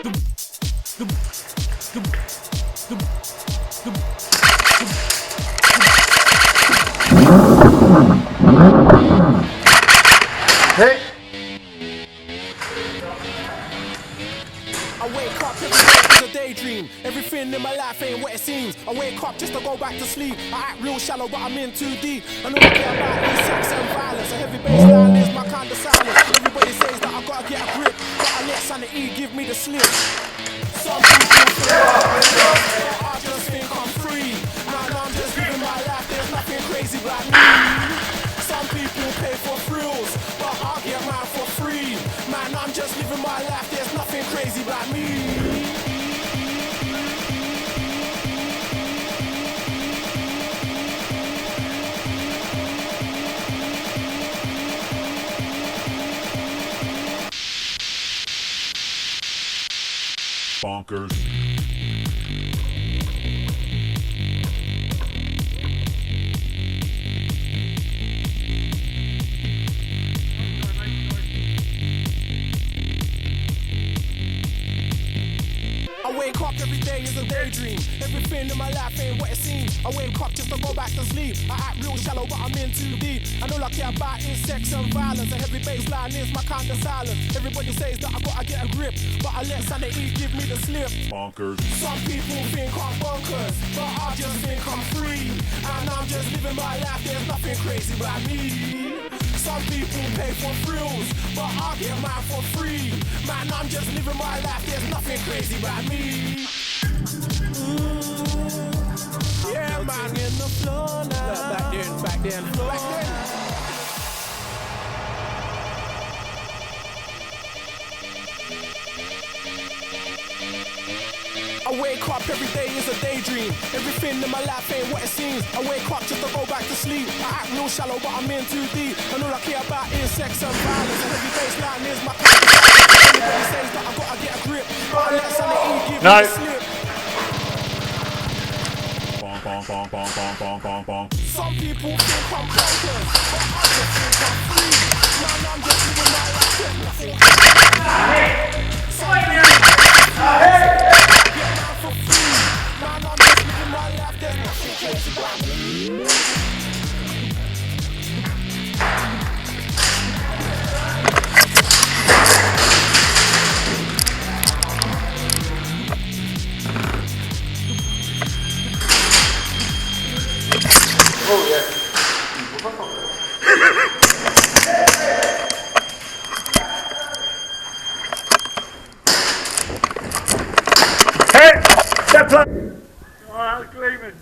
Hey! I wake up every day is a daydream. Everything in my life ain't what it seems. I wake up just to go back to sleep. I act real shallow, but I'm in too deep. And all I care about is sex and violence. A heavy bassline is my kind of silence. Everybody says that I gotta get a grip, but I let sanity give me the slip. Some people feel but I just think I'm free. Man, I'm just living my life. There's nothing crazy about me. Some people pay for thrills, but I get mine for free. Man, I'm just living my life. There's nothing crazy about me. Bonkers. I wake up every day is a daydream. Everything in my life ain't what it seems. I wake up just to go back to sleep. I act real shallow, but I'm in too deep. And all I care about is sex and violence. A heavy bassline is my kind of silence. Everybody says that I gotta get a grip, but I let sanity give me the slip. Bonkers. Some people think I'm bonkers, but I just think I'm free. And I'm just living my life. There's nothing crazy about me. Some people pay for thrills, but I get mine for free. Man, I'm just living my life. There's nothing crazy about me. Yeah, man, in the floor now. Back then, back then. I wake up every day is a daydream. Everything in my life ain't what it seems. I wake up just to go back to sleep. I act real shallow, but I'm in too deep. And all I care about is sex and violence. And every bassline is my kind of silence. Everybody says that I gotta get a grip, but I let sanity give me the slip. Bonk, bonk, bonk, bonk, bonk, bonk, bonk, bonk. Some people think I'm bonkers, but I just think I'm free. Man, I'm just living my life. There's nothing Some people get mine for free. Man, I'm just living my life. There's nothing crazy about me. Oh yeah. Hey! Step up! Oh, that's gleaming.